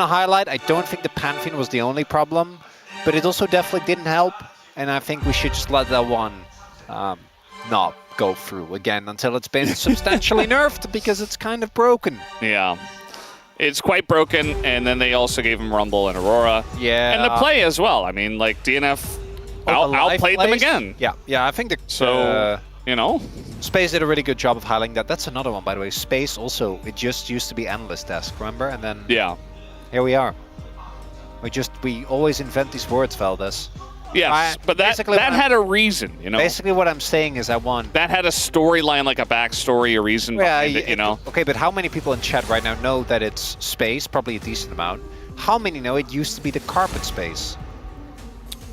a highlight. I don't think the Pantheon was the only problem, but it also definitely didn't help. And I think we should just let that one not go through again until it's been substantially nerfed, because it's kind of broken. Yeah. It's quite broken, and then they also gave him Rumble and Aurora. Yeah. And the play as well. I mean, like, DNF outplayed them again. Yeah, I think you know? Space did a really good job of highlighting that. That's another one, by the way. Space also, it just used to be Analyst Desk, remember? And then here we are. We always invent these words, Valdez. Yes, but that had a reason, you know? Basically what I'm saying is I want... That had a storyline, like a backstory, a reason behind it, you know? Okay, but how many people in chat right now know that it's Space? Probably a decent amount. How many know it used to be the Carpet Space?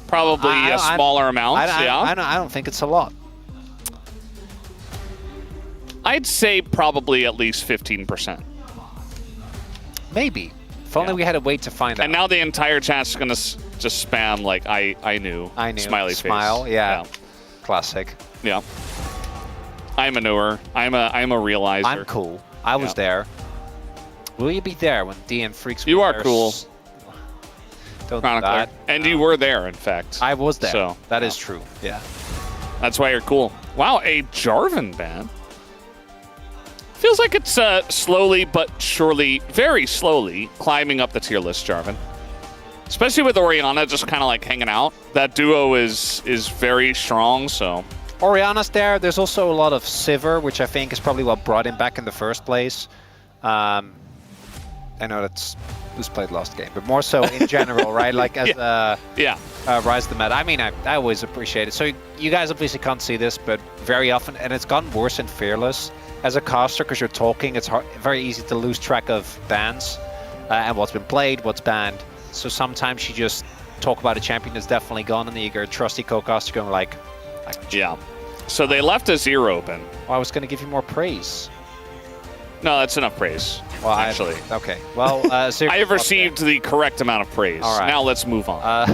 Probably a smaller amount, I don't think it's a lot. I'd say probably at least 15%. Maybe. If only we had a way to find out. And now the entire chat's going to just spam, like, I knew. Smiley face. Smile, yeah. Classic. Yeah. I'm a newer. I'm a realizer. I'm cool. I was there. Will you be there when DN Freecs? You are cool. Don't do that. And you were there, in fact. I was there. So, that is true. Yeah. That's why you're cool. Wow, a Jarvan ban. Feels like it's slowly but surely, very slowly, climbing up the tier list, Jarvan. Especially with Orianna just kind of like hanging out. That duo is very strong, so... Orianna's there. There's also a lot of Sivir, which I think is probably what brought him back in the first place. I know that's played last game, but more so in general, right? Like as Rise the Meta. I mean, I always appreciate it. So you guys obviously can't see this, but very often, and it's gotten worse in Fearless. As a caster, because you're talking, it's very easy to lose track of bans and what's been played, what's banned. So sometimes you just talk about a champion that's definitely gone, and then you get a trusty co-caster going like... Yeah. So they left a 0 open. Well, I was going to give you more praise. No, that's enough praise, well, actually. Okay. Well, I have received the correct amount of praise. All right. Now let's move on.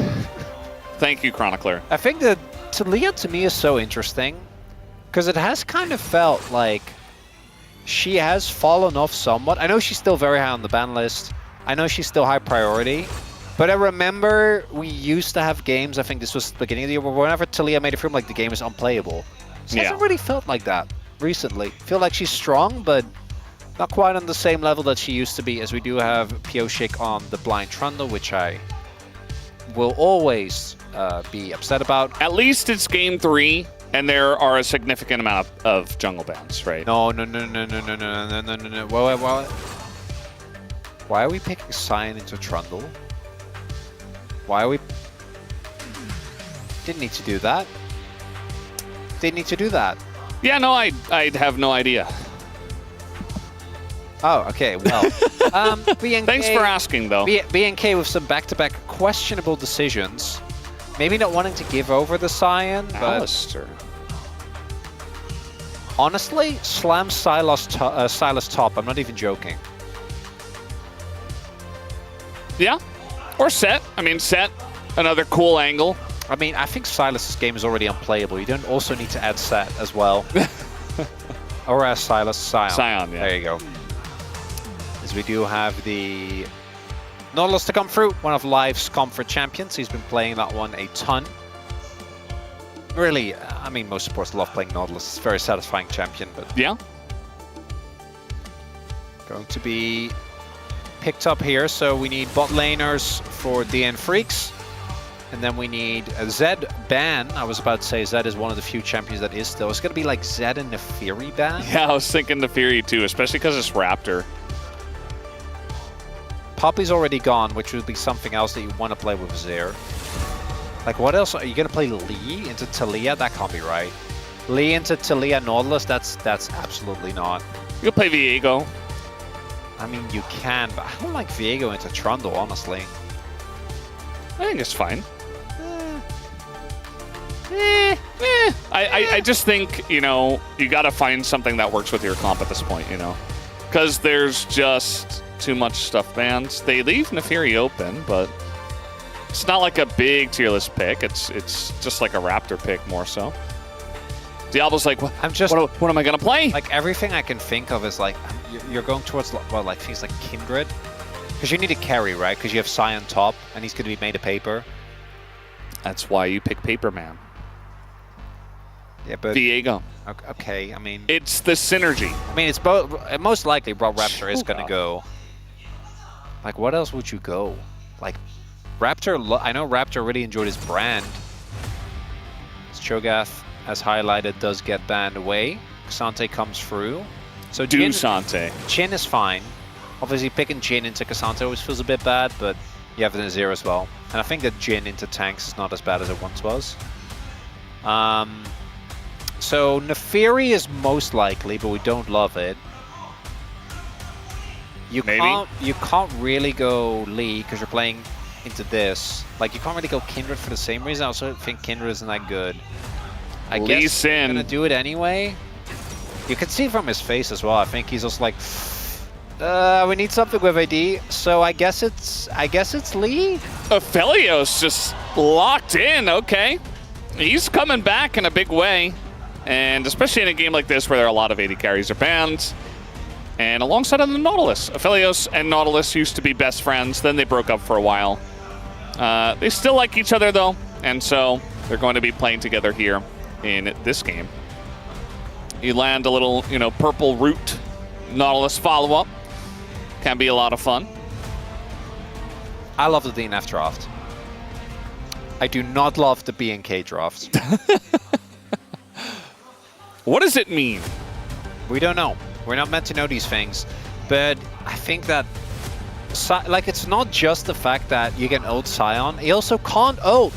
Thank you, Chronicler. I think that Taliyah to me is so interesting, because it has kind of felt like she has fallen off somewhat. I know she's still very high on the ban list. I know she's still high priority. But I remember we used to have games, I think this was the beginning of the year, where whenever Taliyah made it feel like the game is unplayable. She hasn't really felt like that recently. Feel like she's strong, but not quite on the same level that she used to be, as we do have Pioshik on the blind Trundle, which I will always be upset about. At least it's game 3. And there are a significant amount of jungle bans, right? No. Why are we picking Sion into Trundle? Why are we... Didn't need to do that. Didn't need to do that. Yeah, no, I'd have no idea. Oh, okay, well. BNK, thanks for asking, though. BNK with some back-to-back questionable decisions. Maybe not wanting to give over the Sion, but... Alistair. Honestly, slam Silas top. I'm not even joking. Yeah. Or Set. I mean, Set, another cool angle. I mean, I think Silas's game is already unplayable. You don't also need to add Set as well. Or as Sion. Sion, yeah. There you go. As we do have the Nautilus to come through, one of Live's Comfort champions. He's been playing that one a ton. Really, I mean, most supporters love playing Nautilus. It's a very satisfying champion, but... Yeah. Going to be picked up here, so we need bot laners for DN Freecs. And then we need a Zed ban. I was about to say Zed is one of the few champions that is still. It's going to be like Zed and Nefiri ban. Yeah, I was thinking Nefiri too, especially because it's Raptor. Poppy's already gone, which would be something else that you want to play with Zir. Like, what else? Are you going to play Lee into Taliyah? That can't be right. Lee into Taliyah Nautilus? That's absolutely not. You can play Viego. I mean, you can, but I don't like Viego into Trundle, honestly. I think it's fine. I just think, you know, you got to find something that works with your comp at this point, you know. Because there's just too much stuff bans. They leave Nefiri open, but it's not like a big tier list pick. It's just like a Raptor pick more so. Diablo's like, what am I going to play? Like, everything I can think of is like, you're going towards, well, like things like Kindred. Because you need a carry, right? Because you have Sai on top, and he's going to be made of paper. That's why you pick Paper Man. Yeah, but Diego. Okay, I mean, It's the synergy. I mean, it's both. Most likely, Bro Raptor is going to go. Like, what else would you go? Like, Raptor. I know Raptor really enjoyed his brand. Cho'Gath, as highlighted, does get banned away. K'Sante comes through. So Dusante. Jhin is fine. Obviously, picking Jhin into K'Sante always feels a bit bad, but you have Nazir as well. And I think that Jhin into tanks is not as bad as it once was. So Neferi is most likely, but we don't love it. You can't really go Lee because you're playing into this. Like, you can't really go Kindred for the same reason. I also think Kindred isn't that good. I guess I'm gonna do it anyway. You can see from his face as well. I think he's just like, we need something with AD. So I guess it's Lee. Aphelios just locked in. Okay, he's coming back in a big way, and especially in a game like this where there are a lot of AD carries are banned. And alongside of the Nautilus, Aphelios and Nautilus used to be best friends. Then they broke up for a while. They still like each other though, and so they're going to be playing together here in this game. You land a little, purple root Nautilus follow-up. Can be a lot of fun. I love the DNF draft. I do not love the BNK draft. What does it mean? We don't know. We're not meant to know these things. But I think that, like, it's not just the fact that you get ult Sion. He also can't ult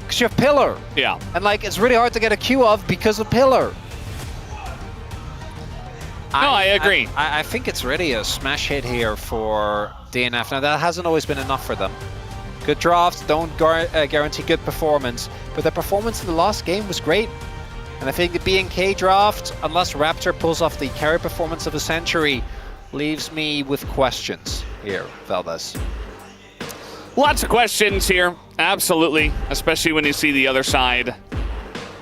because you have Pillar. Yeah. And, like, it's really hard to get a Q of because of Pillar. I agree. I think it's really a smash hit here for DNF. Now, that hasn't always been enough for them. Good drafts don't guarantee good performance, but the performance in the last game was great. And I think the BNK draft, unless Raptor pulls off the carry performance of the century, leaves me with questions here, Valdez. Lots of questions here, absolutely, especially when you see the other side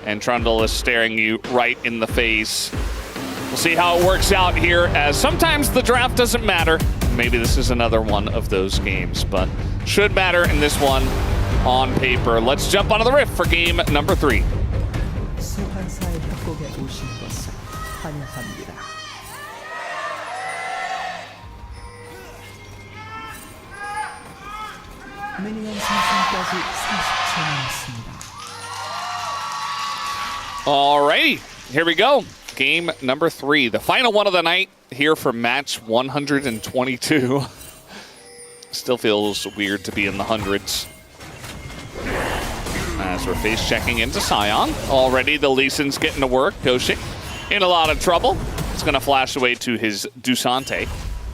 and Trundle is staring you right in the face. We'll see how it works out here, as sometimes the draft doesn't matter. Maybe this is another one of those games, but should matter in this one on paper. Let's jump onto the riff for game number 3. 소환사의 협곡에 오신 것을 환영합니다. 미니언 생성까지 30초 남았습니다. Alrighty, here we go. Game number 3, the final one of the night here for match 122. Still feels weird to be in the hundreds. As we're face checking into Sion. Already the Lee Sin's getting to work. Koshik in a lot of trouble. It's going to flash away to his Dusante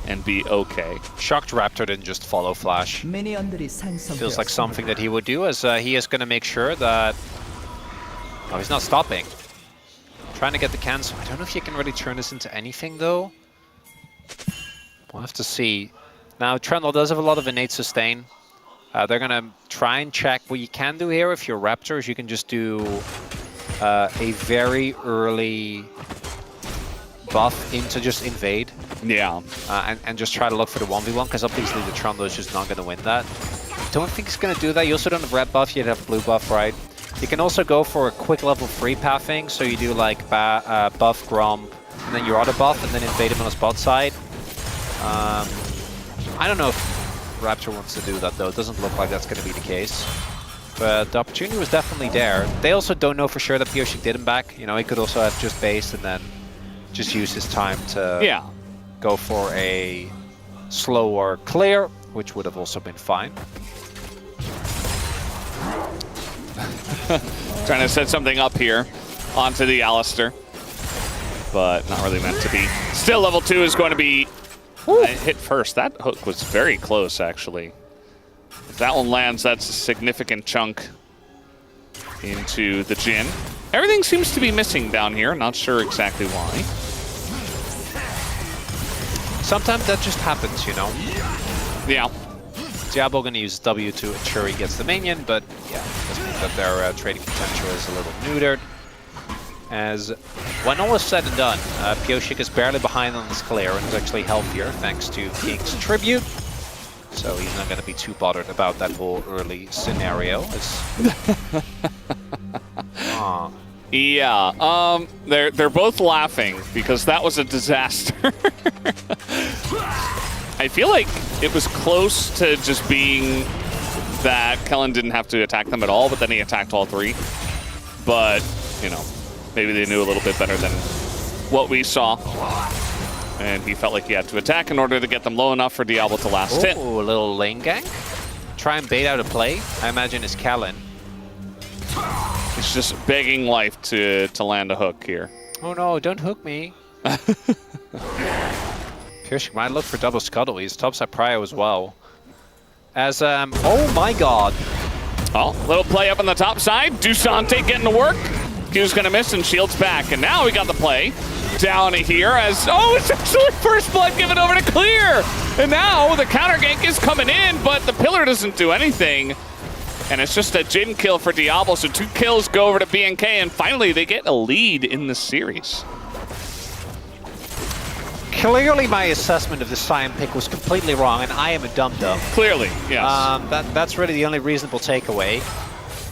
and be okay. Shocked Raptor didn't just follow Flash. 미니언들이 생성되었습니다. Feels like something that he would do, as he is going to make sure that... Oh, he's not stopping. Trying to get the cancel. I don't know if you can really turn this into anything, though. We'll have to see. Now, Trundle does have a lot of innate sustain. They're going to try and check. What you can do here, if you're Raptors, you can just do a very early buff into just invade. Yeah. And just try to look for the 1v1, because obviously the Trundle is just not going to win that. Don't think he's going to do that. You also don't have red buff, you'd have blue buff, right? You can also go for a quick level 3 pathing, so you do like buff Gromp, and then your auto buff, and then invade him on his bot side. I don't know if Raptor wants to do that though. It doesn't look like that's going to be the case. But the opportunity was definitely there. They also don't know for sure that Pioshik did him back. You know, he could also have just based and then just use his time to go for a slower clear, which would have also been fine. Trying to set something up here onto the Alistair, but not really meant to be. Still, level 2 is going to be hit first. That hook was very close, actually. If that one lands, that's a significant chunk into the Jhin. Everything seems to be missing down here. Not sure exactly why. Sometimes that just happens, you know? Yeah. Diablo going to use W to ensure he gets the minion, but yeah, this means that their trading potential is a little neutered. As when all is said and done, Pioshik is barely behind on this clear and is actually healthier thanks to King's Tribute. So he's not going to be too bothered about that whole early scenario. Aw. Yeah, they're both laughing because that was a disaster. I feel like it was close to just being that Kellen didn't have to attack them at all, but then he attacked all three. But, you know, maybe they knew a little bit better than what we saw. And he felt like he had to attack in order to get them low enough for Diablo to last hit. Oh, a little lane gank. Try and bait out a play. I imagine it's Kellen. He's just begging life to land a hook here. Oh no, don't hook me. FEARX might look for double scuttle. He's topside prio as well. As, oh my god. Oh, little play up on the top side. Dusante getting to work. Q's gonna miss and shields back. And now we got the play down here as, oh, it's actually first blood given over to Clear. And now the counter gank is coming in, but the pillar doesn't do anything. And it's just a Jin kill for Diablo, so 2 kills go over to BNK, and finally they get a lead in the series. Clearly my assessment of the Sion pick was completely wrong, and I am a dum-dum. Clearly, yes. That's really the only reasonable takeaway.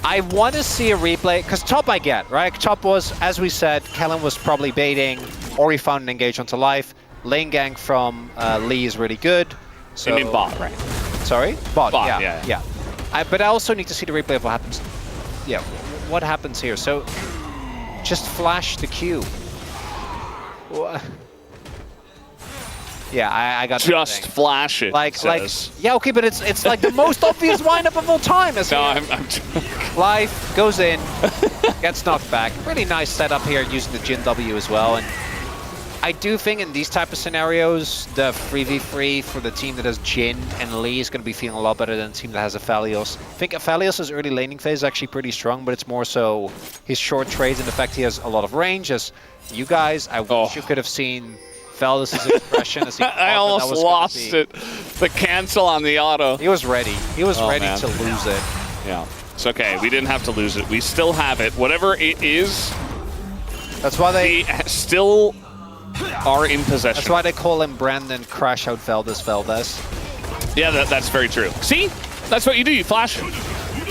I want to see a replay, because top I get, right? Top was, as we said, Kellen was probably baiting, or he found an engage onto life. Lane gank from Lee is really good. So, you mean bot, right? Sorry? Bot, Bot, yeah. But I also need to see the replay of what happens. Yeah, what happens here? So, just flash the Q. Yeah, I got just flash it. Like, yeah, okay, but it's like the most obvious windup of all time. No, I'm Life goes in, gets knocked back. Really nice setup here using the Jin W as well. And I do think in these type of scenarios, the 3v3 for the team that has Jin and Lee is going to be feeling a lot better than the team that has Aphelios. I think Aphelios' early laning phase is actually pretty strong, but it's more so his short trades and the fact he has a lot of range. As you guys, I wish you could have seen Feldis' expression as he I almost lost it. The cancel on the auto. He was ready. He was ready to lose it. Yeah. It's okay. We didn't have to lose it. We still have it. Whatever it is, that's why they still are in possession. That's why they call him Brandon Crash Out Veldas. Yeah, that's very true. See? That's what you do. You flash it.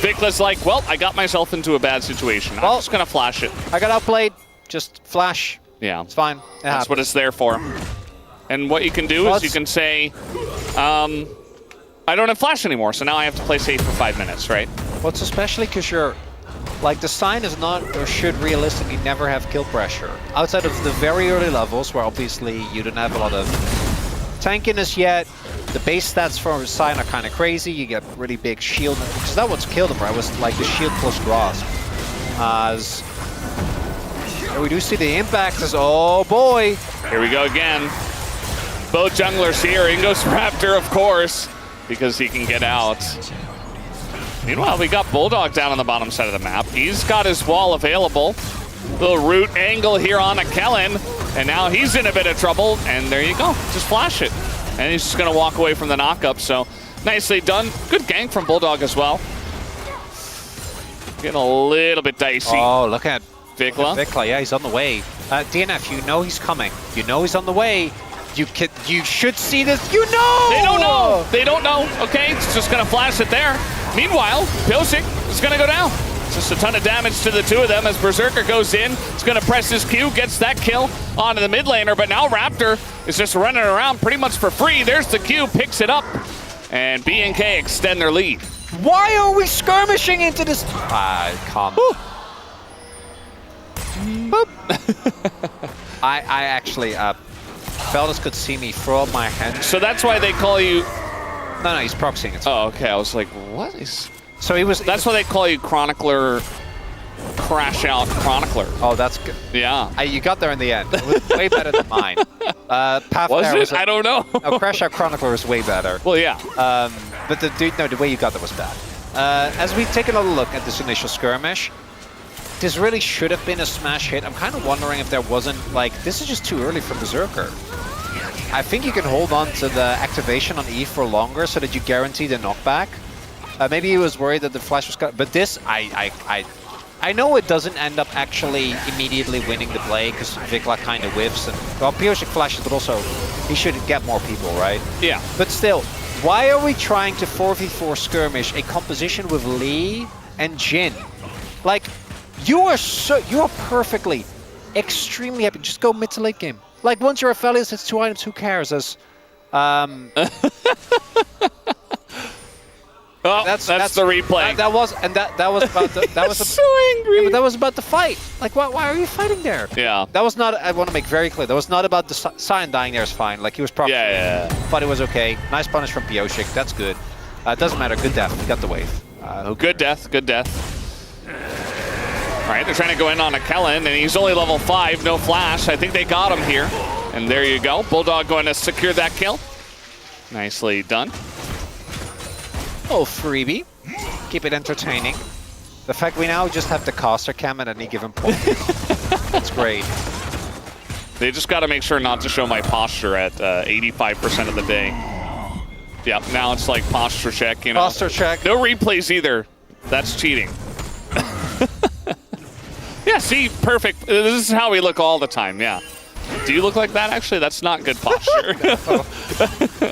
Vicla's like, well, I got myself into a bad situation. I'm just going to flash it. I got outplayed. Just flash. Yeah. It's fine. That's what it's there for. And what you can do is you can say, I don't have flash anymore, so now I have to play safe for 5 minutes, right? What's especially because you're, like, the Sign is not, or should realistically never have kill pressure. Outside of the very early levels, where obviously you don't have a lot of tankiness yet, the base stats for Sign are kind of crazy. You get really big shield, because that what's killed him, right? Was like the shield plus grasp. And we do see the impact as, oh boy. Here we go again. Both junglers here. In goes Raptor, of course, because he can get out. Meanwhile, we got Bulldog down on the bottom side of the map. He's got his wall available. Little root angle here on a Kellen. And now he's in a bit of trouble. And there you go. Just flash it. And he's just going to walk away from the knockup. So nicely done. Good gank from Bulldog as well. Getting a little bit dicey. Oh, look at Vikla. Yeah, he's on the way. DNF, you know he's coming. You know he's on the way. You should see this. You know! They don't know. They don't know. Okay, it's just going to flash it there. Meanwhile, Pilsic is going to go down. Just a ton of damage to the two of them as Berserker goes in. He's going to press his Q, gets that kill onto the mid laner, but now Raptor is just running around pretty much for free. There's the Q, picks it up, and BNK extend their lead. Why are we skirmishing into this? Calm. I actually, Feldis could see me throw up my hand. So that's why they call you... No, he's proxying it. Oh, okay. I was like, what is... So he was... That's why they call you Chronicler... Crash Out Chronicler. Oh, that's good. Yeah. You got there in the end. It was way better than mine. Was it? I don't know. No, Crash Out Chronicler was way better. Well, yeah. But the way you got there was bad. As we take another look at this initial skirmish, this really should have been a smash hit. I'm kind of wondering if there wasn't, like, this is just too early for Berserker. I think you can hold on to the activation on E for longer so that you guarantee the knockback. Maybe he was worried that the flash was cut, but this, I know it doesn't end up actually immediately winning the play because Vikla kind of whiffs and, well, Piersik flashes, but also he should get more people, right? Yeah. But still, Why are we trying to 4v4 skirmish a composition with Lee and Jin? Like, you are perfectly, extremely happy. Just go mid to late game. Like, once you're Aphelios, it's 2 items, who cares? As, Oh, that's the replay. That was about the, that was so angry. Yeah, but that was about the fight. Like, why are you fighting there? Yeah. That was not. I want to make very clear. That was not about the Sion dying there. Is fine. Like, he was probably. Yeah. But it was okay. Nice punish from Bioshik. That's good. Doesn't matter. Good death. We got the wave. Good death. Good death. All right, they're trying to go in on a Kellen, and he's only level 5. No flash. I think they got him here. And there you go. Bulldog going to secure that kill. Nicely done. Oh, freebie. Keep it entertaining. The fact we now just have the caster cam at any given point. That's great. They just got to make sure not to show my posture at 85% of the day. Yeah, now it's like posture check, you know. Posture check. No replays either. That's cheating. Yeah, see, perfect. This is how we look all the time, yeah. Do you look like that, actually? That's not good posture.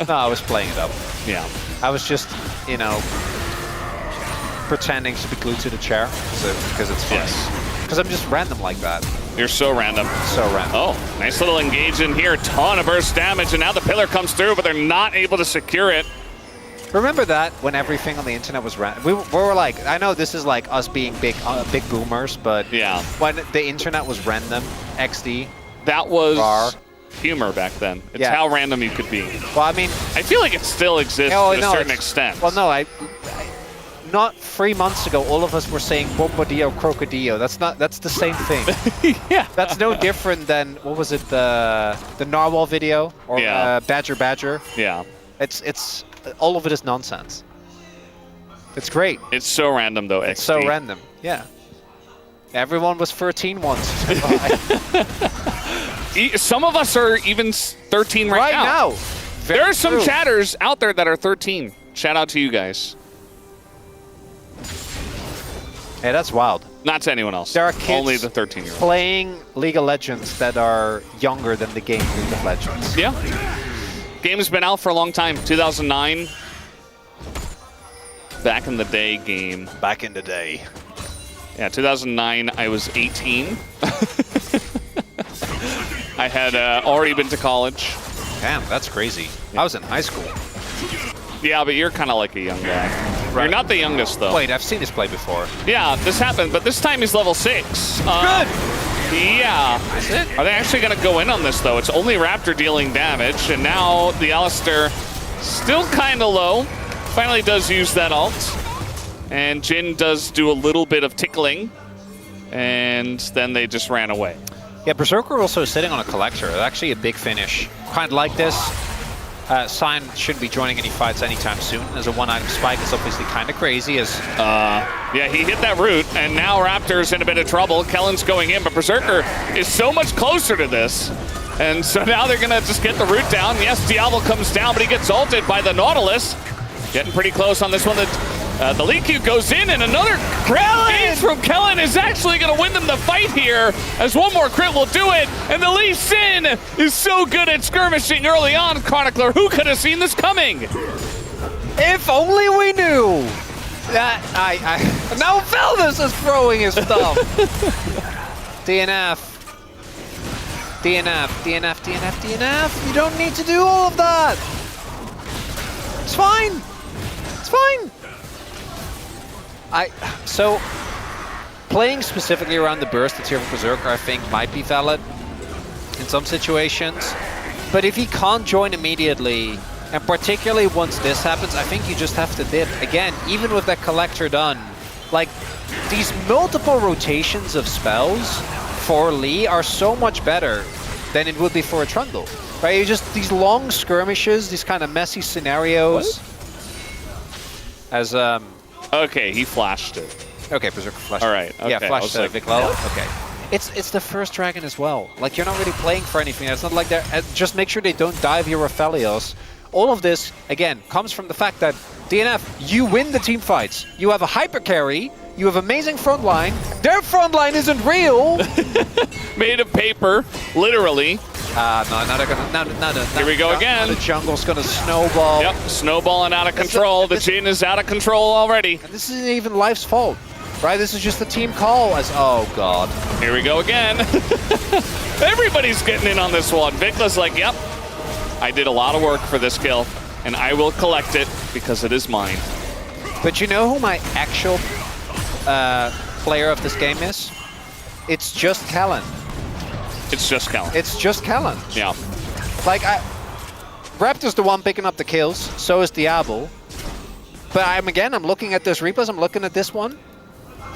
No, I was playing it up. Yeah. I was just, you know, pretending to be glued to the chair because it's fun. Yes. Because I'm just random like that. You're so random. So random. Oh, nice little engage in here. Ton of burst damage, and now the pillar comes through, but they're not able to secure it. Remember that when everything on the internet was random? We were like, I know this is like us being big boomers, but yeah, when the internet was random, XD. That was RAR. Humor back then. It's Yeah. how random you could be. Well, I mean, I feel like it still exists to a certain extent. Well, no, not 3 months ago, all of us were saying Bombadillo, Crocodillo. That's the same thing. Yeah. That's no different than, what was it, the Narwhal video? Or Yeah. Badger. Yeah. It's all of it is nonsense. It's great. It's so random, though, It's XD. so random. Yeah. Everyone was 13 once. Some of us are even 13 right now. Very There are some true. chatters out there that are 13. Shout out to you guys. Hey, that's wild. Not to anyone else. There are kids Only the 13-year-olds. playing League of Legends that are younger than the game League of Legends. Yeah. Game's been out for a long time. 2009. Back in the day game. Back in the day. Yeah, 2009, I was 18. I had already been to college. Damn, that's crazy. I was in high school. Yeah, but you're kind of like a young guy. Right. You're not the youngest, though. Wait, I've seen this play before. Yeah, this happened, but this time he's level 6. Good! Yeah. That's it. Are they actually going to go in on this, though? It's only Raptor dealing damage, and now the Alistair still kind of low. Finally does use that ult. And Jin does do a little bit of tickling, and then they just ran away. Yeah, Berserker also sitting on a collector. Actually a big finish. Kind of like this. Sion shouldn't be joining any fights anytime soon. As a one-item spike is obviously kind of crazy. As Yeah, he hit that root, and now Raptor's in a bit of trouble. Kellen's going in, but Berserker is so much closer to this. And so now they're going to just get the root down. Yes, Diablo comes down, but he gets ulted by the Nautilus. Getting pretty close on this one. The Lee Q goes in, and another crit engage from Kellen is actually going to win them the fight here, as one more crit will do it. And the Lee Sin is so good at skirmishing early on, Chronicler. Who could have seen this coming? if only we knew that now Veldis is throwing his stuff. DNF. You don't need to do all of that. It's fine. It's fine. So playing specifically around the burst that's here for Berserker, I think might be valid in some situations. But if he can't join immediately, and particularly once this happens, I think you just have to dip. Again, even with that collector done, like these multiple rotations of spells for Lee are so much better than it would be for a Trundle. Right? You just these long skirmishes, these kind of messy scenarios. What? As Okay, he flashed it. okay, Berserker flashed. All right. Okay. Yeah, I flash was to like, Viclel. Okay. It's the first dragon as well. Like, you're not really playing for anything. It's not like they're... just make sure they don't dive your Aphelios. All of this, again, comes from the fact that DNF, you win the team fights. You have a hyper carry. You have amazing front line. Their front line isn't real. Made of paper, literally. No. Here we go again. The jungle's gonna snowball. Yep, snowballing out of control. The Jhin is out of control already. And this isn't even Life's fault, right? This is just the team call. Oh god. Here we go again. Everybody's getting in on this one. Vicla's like, yep, I did a lot of work for this kill, and I will collect it because it is mine. But you know who my actual player of this game is? It's just Kellen. It's just Kellen. It's just Kellen. Yeah. Like, Raptor's the one picking up the kills, so is Diablo. But I'm looking at this replays, I'm looking at this one.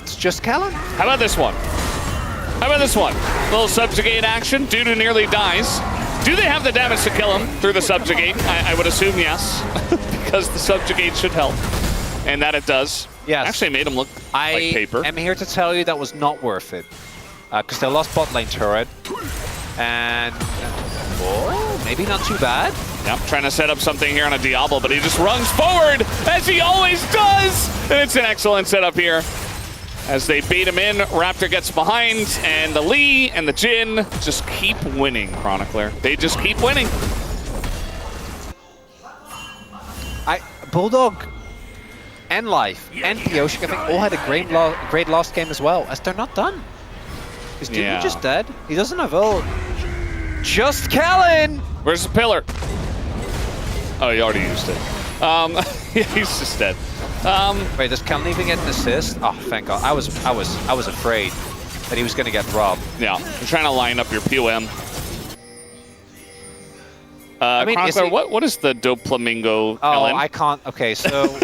It's just Kellen. How about this one? How about this one? Little subjugate action. Dude who nearly dies. Do they have the damage to kill him through the subjugate? I would assume yes, because the subjugate should help. And that it does. Yes. Actually made him look like paper. I am here to tell you that was not worth it. Because they lost bot lane turret. And maybe not too bad. Yep, trying to set up something here on a Diablo, but he just runs forward, as he always does! And it's an excellent setup here. As they bait him in, Raptor gets behind, and the Lee and the Jhin just keep winning, Chronicler. They just keep winning. Bulldog and Life and Pioshik, I think, all had a great last game as well, as they're not done. Is Jimmy just dead? He doesn't have ult. Just Kellen! Where's the pillar? Oh, he already used it. Yeah, he's just dead. Wait, does Kellen even get an assist? Oh, thank God. I was afraid that he was going to get robbed. Yeah, I'm trying to line up your POM. I mean, Chronicler, what is the Doflamingo, Kellen? Oh, I can't. Okay, so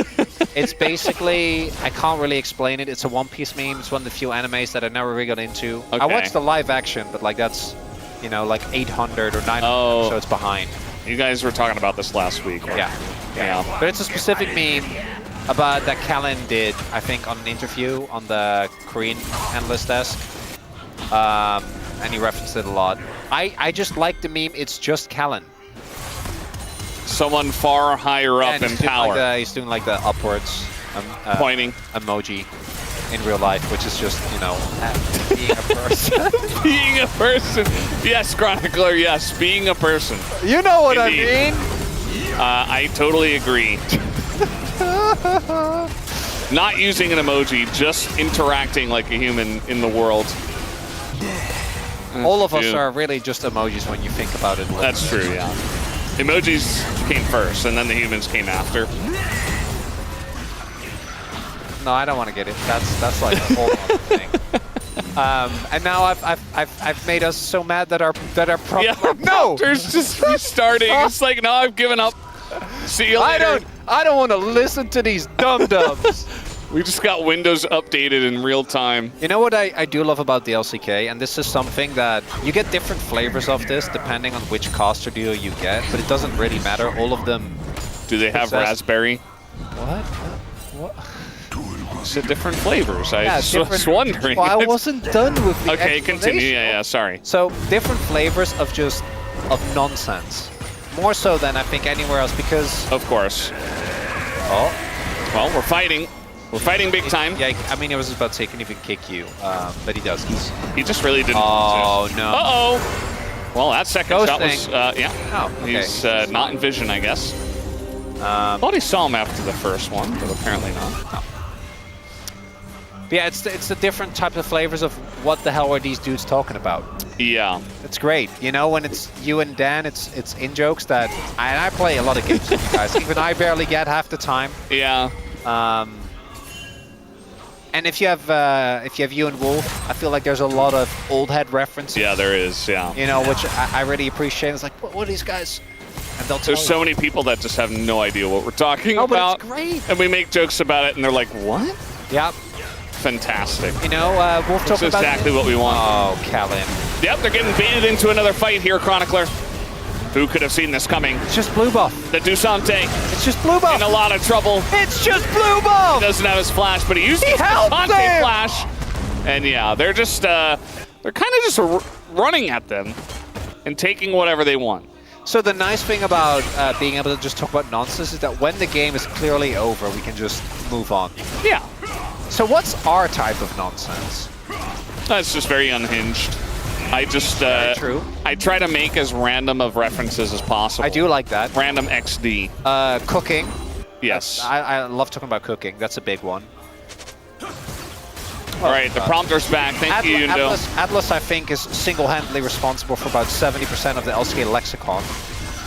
it's basically, I can't really explain it. It's a One Piece meme. It's one of the few animes that I never really got into. Okay. I watched the live action, but like that's, you know, like 800 or 900, so it's behind. You guys were talking about this last week. Right? Yeah. But it's a specific meme about that Kellen did, I think, on an interview on the Korean analyst desk. And he referenced it a lot. I just like the meme, it's just Kellen. Someone far higher up in power. He's doing like the upwards pointing emoji in real life, which is just, you know, being a person. Being a person. Yes, Chronicler, yes, being a person. You know what Indeed. I mean? I totally agree. Not using an emoji, just interacting like a human in the world. All of us are really just emojis when you think about it. That's true, yeah. Emojis came first, and then the humans came after. No, I don't want to get it. That's like a whole other thing. And now I've made us so mad that our There's just restarting. It's like, no, I've given up. See you later. I don't want to listen to these dum-dums. We just got Windows updated in real time. You know what I do love about the LCK, and this is something that you get different flavors of this depending on which caster duo you get, but it doesn't really matter. All of them. Do they have raspberry? What? It's different flavors. I was wondering. Well, I wasn't done with the Okay, continue. Yeah, sorry. So different flavors of nonsense. More so than I think anywhere else, because of course. Oh. Well, we're fighting. We're fighting big time. Yeah, I mean, I was about to say, he can even kick you, but he doesn't. He just really didn't. Oh, no. Uh-oh. Well, that second shot was, yeah. Oh, okay. He's not in vision, I guess. Thought he saw him after the first one, but apparently not. No. But yeah, it's the different types of flavors of what the hell are these dudes talking about. Yeah. It's great. You know, when it's you and Dan, it's in-jokes that... I play a lot of games with you guys. Even I barely get half the time. Yeah. And if you have you and Wolf, I feel like there's a lot of old head references. Yeah, there is, yeah. You know, which I really appreciate. It's like, what are these guys? And they'll tell There's so many people that just have no idea what we're talking about. But it's great. And we make jokes about it, and they're like, what? Yep. Fantastic. You know, Wolf talking about... That's exactly what we want. Oh, Kellen. Yep, they're getting baited into another fight here, Chronicler. Who could have seen this coming? It's just blue buff. The Dusante. It's just blue buff. In a lot of trouble. It's just blue buff. He doesn't have his flash, but he used his Dusante flash. And yeah, they're just, they're kind of just running at them and taking whatever they want. So the nice thing about being able to just talk about nonsense is that when the game is clearly over, we can just move on. Yeah. So what's our type of nonsense? That's just very unhinged. I just true. I try to make as random of references as possible. I do like that. Random XD. Cooking. Yes. I love talking about cooking. That's a big one. All right, the prompter's back. Thank you, Yundo. Atlas, I think, is single-handedly responsible for about 70% of the LCK lexicon.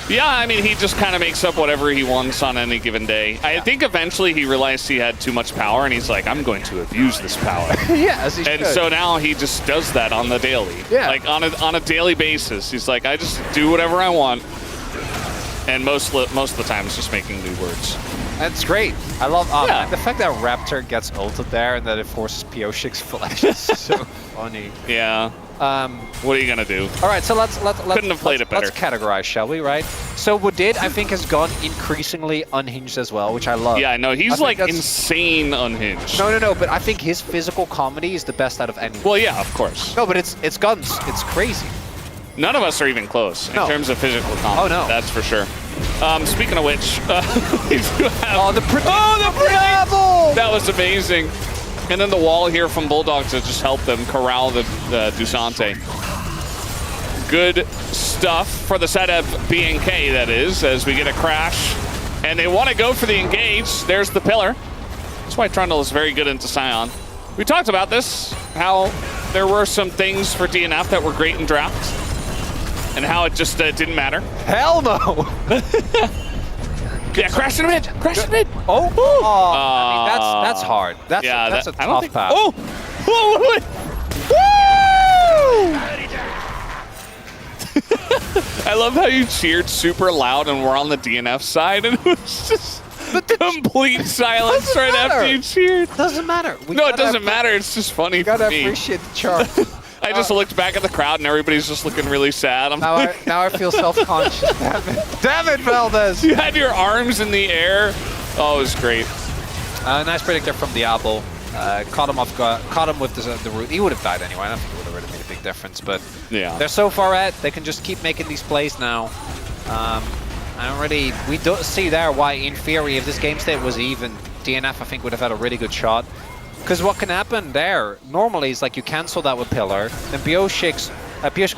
Yeah, I mean, he just kind of makes up whatever he wants on any given day. I think eventually he realized he had too much power, and he's like, I'm going to abuse this power. Yeah, as he should. And so now he just does that on the daily. Yeah. Like, on a daily basis. He's like, I just do whatever I want. And most of the time, it's just making new words. That's great. I love the fact that Raptor gets ulted there and that it forces BFX flash is so funny. Yeah. What are you gonna do? All right, so let's Couldn't have played it better. Let's categorize, shall we? Right. So Woodid, I think, has gone increasingly unhinged as well, which I love. Yeah, no, he's like insane unhinged. No, but I think his physical comedy is the best out of anyone. Well, yeah, of course. No, but it's guns. It's crazy. None of us are even close in terms of physical comedy. Oh no, that's for sure. Speaking of which, we do have the predictable! That was amazing. And then the wall here from Bulldog to just help them corral the Dusante. Good stuff for the side of BNK, that is, as we get a crash. And they want to go for the engage. There's the pillar. That's why Trundle is very good into Scion. We talked about this, how there were some things for DNF that were great in draft. And how it just didn't matter. Hell no! Yeah, crash in the mid! Crash in the mid! Oh! I mean, that's hard. That's a tough path. Oh! Whoa! Woo! I love how you cheered super loud and we're on the DNF side and it was just complete silence right after you cheered. Doesn't matter. No, it doesn't matter. It's just funny you gotta for me. appreciate the charm. I just looked back at the crowd and everybody's just looking really sad. Now I feel self-conscious. Damn it, Valdez! You had your arms in the air. Oh, it was great. Nice predictor from Diablo. Caught him with the root. He would have died anyway. I don't think it would have really made a big difference. But yeah, they're so far ahead. They can just keep making these plays now. We don't see there why, in theory, if this game state was even, DNF I think would have had a really good shot. Because what can happen there, normally, is like you cancel that with Pillar, then BFX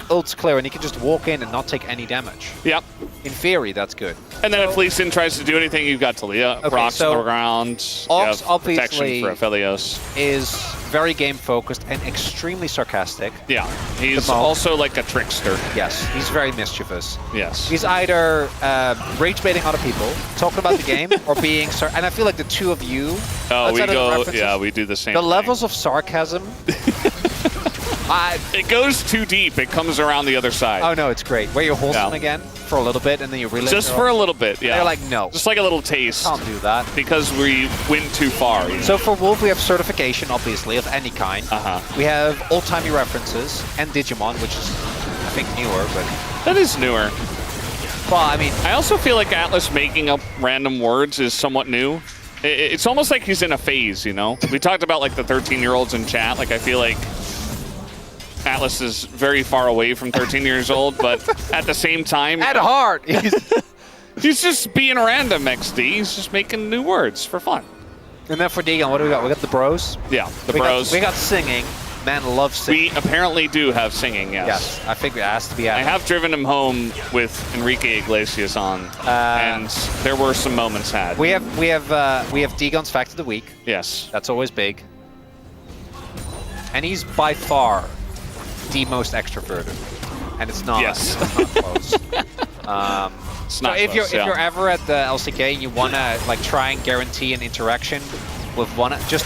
ult's clear, and he can just walk in and not take any damage. Yep. In theory, that's good. And then if Lee Sin tries to do anything, you've got Talia. Okay, rocks so on the ground. Ox, you have protection for Aphelios. Is very game-focused and extremely sarcastic. Yeah. He's also like a trickster. Yes, he's very mischievous. Yes. He's either rage-baiting other people, talking about the game, or being... and I feel like the two of you... we do the same The thing. levels of sarcasm... it goes too deep. It comes around the other side. Oh, no, it's great. Where you hold them again for a little bit, and then you relive just for a little bit, yeah. They're like, no. Just like a little taste. Can't do that. Because we went too far. You know? So for Wolf, we have certification, obviously, of any kind. We have old-timey references, and Digimon, which is, I think, newer, but... That is newer. Well, I mean... I also feel like Atlas making up random words is somewhat new. It's almost like he's in a phase, you know? We talked about, like, the 13-year-olds in chat. Like, I feel like Atlas is very far away from 13 years old, but at the same time... At heart! He's just being random, XD. He's just making new words for fun. And then for Deegan, what do we got? We got the bros. Yeah, the bros. We got singing. Man loves singing. We apparently do have singing, yes. Yes, I think it has to be added. I have driven him home with Enrique Iglesias on, and there were some moments had. We have Deegan's Fact of the Week. Yes. That's always big. And he's by far the most extroverted. And it's not, it's not close. It's not if close, you're ever at the LCK and you wanna like try and guarantee an interaction with one, just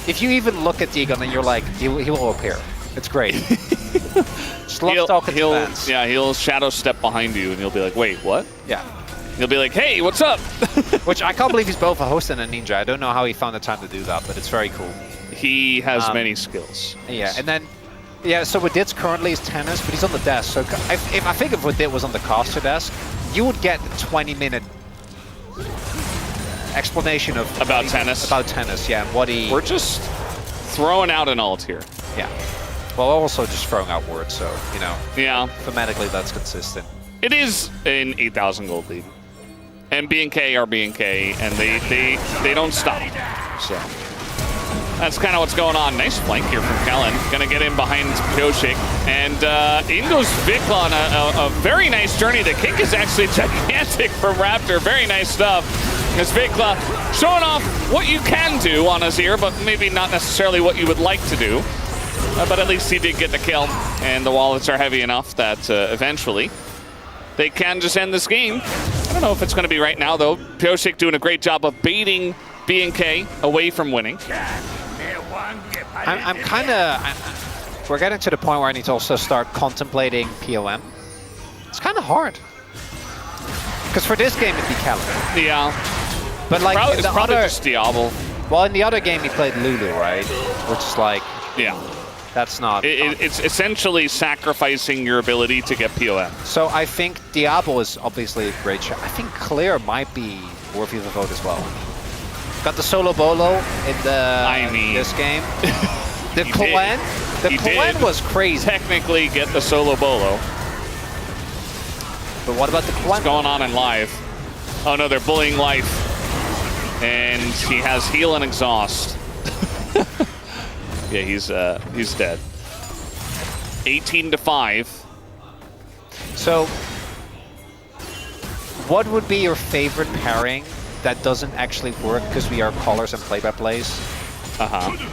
if you even look at Deegan and you're like, he will appear. It's great. Just love talking to fans. Yeah, he'll shadow step behind you and you'll be like, wait, what? Yeah. He'll be like, hey, what's up? Which I can't believe he's both a host and a ninja. I don't know how he found the time to do that, but it's very cool. He has many skills. Yeah, and then so Wadid's currently is tennis, but he's on the desk. So I think if Wadid was on the caster desk, you would get a 20-minute explanation about tennis. About tennis, yeah, and what he... We're just throwing out an alt here. Yeah. Well, also just throwing out words, so, you know. Yeah. Thematically, that's consistent. It is an 8,000 gold lead. And BNK are BNK, and they don't stop, so... That's kind of what's going on. Nice flank here from Kellen. Gonna get in behind Pioshik. And in goes Vikla on a very nice journey. The kick is actually gigantic from Raptor. Very nice stuff. As Vikla showing off what you can do on Azir, but maybe not necessarily what you would like to do. But at least he did get the kill. And the wallets are heavy enough that eventually they can just end this game. I don't know if it's going to be right now, though. Pioshik doing a great job of baiting BNK away from winning. I'm kind of... We're getting to the point where I need to also start contemplating POM. It's kind of hard. Because for this game, it'd be Kellen. Yeah. But like, It's probably just Diablo. Well, in the other game, he played Lulu, right? Which is like... Yeah. That's not... It's essentially sacrificing your ability to get POM. So I think Diablo is obviously a great shot. I think Clear might be worthy of the vote as well. Got the solo bolo in this game. The Quen was crazy. Technically get the solo bolo. But what about the Quen? What's going on in live? Oh no, they're bullying life. And he has heal and exhaust. Yeah, he's dead. 18-5. So, what would be your favorite pairing that doesn't actually work because we are callers and play-by-plays?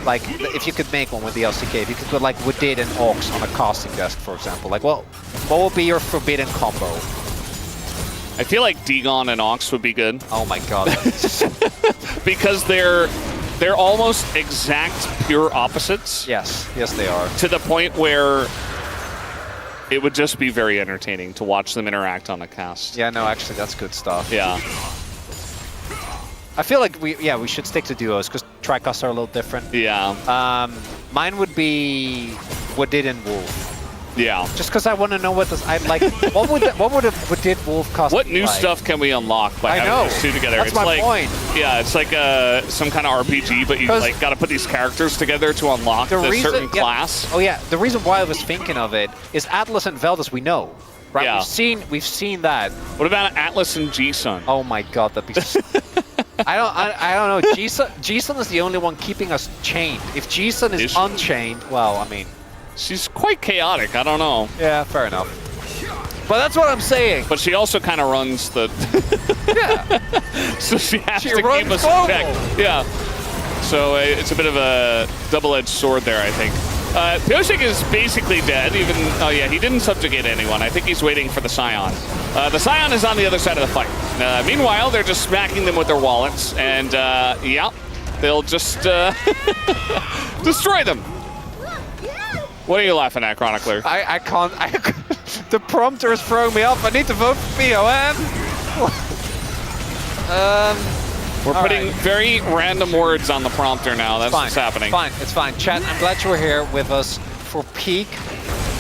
Like, if you could make one with the LCK, if you could put like Woodid and Ox on a casting desk, for example, like, well, what would be your forbidden combo? I feel like Dagon and Ox would be good. Oh my god. Because they're almost exact pure opposites. Yes, yes they are. To the point where it would just be very entertaining to watch them interact on a cast. Yeah, no, actually, that's good stuff. Yeah. I feel like we should stick to duos because tricasts are a little different. Yeah. Mine would be Woodid and Wolf. Yeah. Just because I want to know what this. I'd like. what would a Woodid Wolf cost? What new stuff can we unlock by having those two together? That's it's my like, point. Yeah, it's like some kind of RPG, but you like got to put these characters together to unlock a certain class. Oh yeah, the reason why I was thinking of it is Atlas and Veldas we know, right? Yeah. We've seen that. What about Atlas and G-Sun? Oh my god, that'd be. I don't know. G-Sun is the only one keeping us chained. If G-Sun is unchained, well, I mean. She's quite chaotic, I don't know. Yeah, fair enough. But that's what I'm saying. But she also kind of runs the... Yeah. So she has to keep us in check. Yeah. So it's a bit of a double-edged sword there, I think. Pioshik is basically dead, even... Oh yeah, he didn't subjugate anyone. I think he's waiting for the Scion. The Scion is on the other side of the fight. Meanwhile, they're just smacking them with their wallets, and yeah, they'll just destroy them. What are you laughing at, Chronicler? I can't... the prompter is throwing me off. I need to vote for POM. We're putting very random words on the prompter now. That's what's happening. It's fine. Chat, I'm glad you were here with us for peak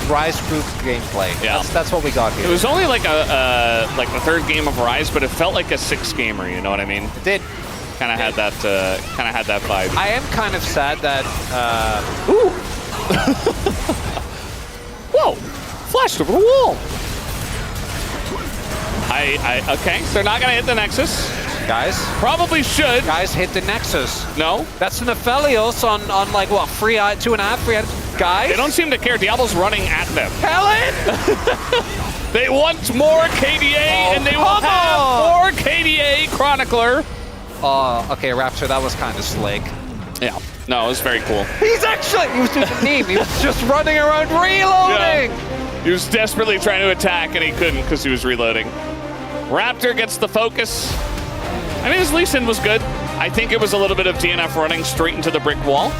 Rise Group gameplay. Yeah. That's what we got here. It was only like the third game of Rise, but it felt like a 6th gamer, you know what I mean? It did. Kind of had that vibe. I am kind of sad that... Ooh! Whoa! Flashed over the wall! Okay, they're not gonna hit the Nexus. Guys? Probably should. Guys, hit the Nexus. No? That's an Aphelios on like, what, 2.5 free items? Guys? They don't seem to care. Diablo's running at them. Helen! They want more KDA, and they will have more KDA, Chronicler. Oh, okay, Raptor, that was kind of slick. Yeah. No, it was very cool. He was doing a meme. He was just running around reloading. Yeah. He was desperately trying to attack, and he couldn't because he was reloading. Raptor gets the focus. I mean, his Lee Sin was good. I think it was a little bit of DNF running straight into the brick wall.